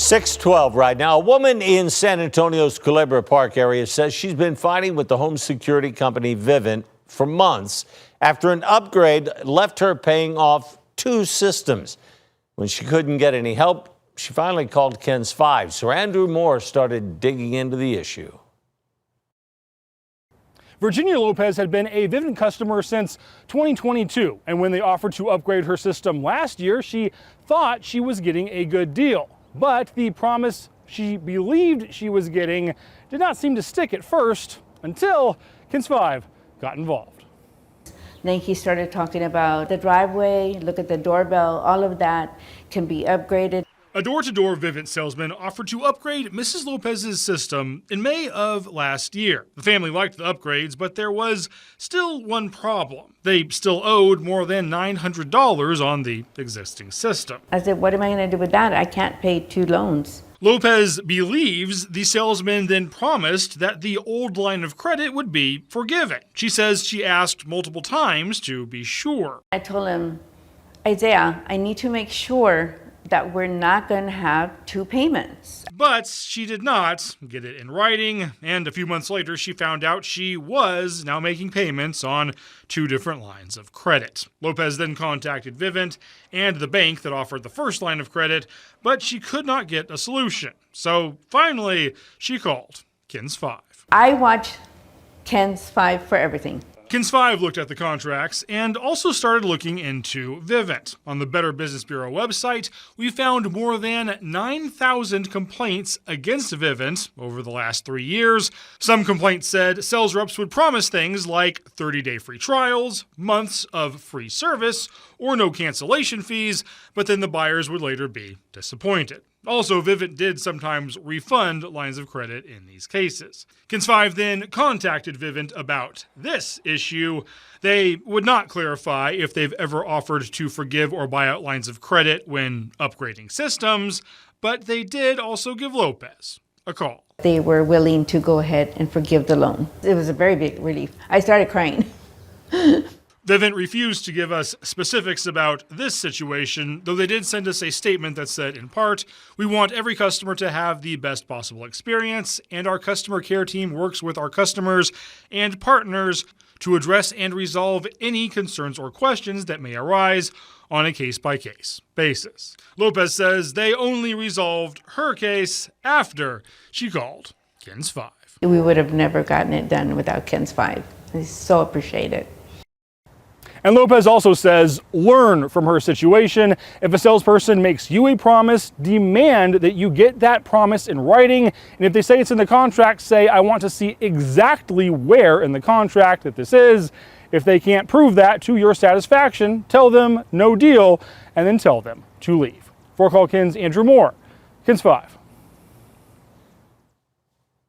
6:12 right now. A woman in San Antonio's Culebra Park area says she's been fighting with the home security company Vivint for months after an upgrade left her paying off 2 systems. When she couldn't get any help, she finally called KENS 5. So Andrew Moore started digging into the issue. Virginia Lopez had been a Vivint customer since 2022, and when they offered to upgrade her system last year, she thought she was getting a good deal. But the promise she believed she was getting did not seem to stick at first until KENS 5 got involved. Then he started talking about the driveway, look at the doorbell, all of that can be upgraded. A door-to-door Vivint salesman offered to upgrade Mrs. Lopez's system in May of last year. The family liked the upgrades, but there was still one problem. They still owed more than $900 on the existing system. I said, what am I going to do with that? I can't pay 2 loans. Lopez believes the salesman then promised that the old line of credit would be forgiven. She says she asked multiple times to be sure. I told him, Isaiah, I need to make sure that we're not going to have 2 payments. But she did not get it in writing, and a few months later she found out she was now making payments on 2 different lines of credit. Lopez then contacted Vivint and the bank that offered the first line of credit, but she could not get a solution. So finally, she called KENS 5. I watch KENS 5 for everything. KENS 5 looked at the contracts and also started looking into Vivint. On the Better Business Bureau website, we found more than 9,000 complaints against Vivint over the last 3 years. Some complaints said sales reps would promise things like 30-day free trials, months of free service, or no cancellation fees, but then the buyers would later be disappointed. Also, Vivint did sometimes refund lines of credit in these cases. KENS 5 then contacted Vivint about this issue. They would not clarify if they've ever offered to forgive or buy out lines of credit when upgrading systems, but they did also give Lopez a call. They were willing to go ahead and forgive the loan. It was a very big relief. I started crying. Vivint refused to give us specifics about this situation, though they did send us a statement that said, in part, "We want every customer to have the best possible experience, and our customer care team works with our customers and partners to address and resolve any concerns or questions that may arise on a case-by-case basis." Lopez says they only resolved her case after she called KENS 5. We would have never gotten it done without KENS 5. I so appreciate it. And Lopez also says, learn from her situation. If a salesperson makes you a promise, demand that you get that promise in writing. And if they say it's in the contract, say, I want to see exactly where in the contract that this is. If they can't prove that to your satisfaction, tell them no deal, and then tell them to leave. For Call KENS, Andrew Moore, KENS 5.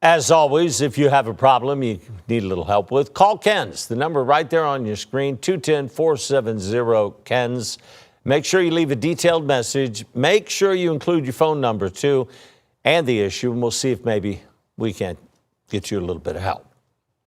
As always, if you have a problem you need a little help with, call KENS. The number right there on your screen, 210-470-KENS. Make sure you leave a detailed message. Make sure you include your phone number, too, and the issue, and we'll see if maybe we can get you a little bit of help.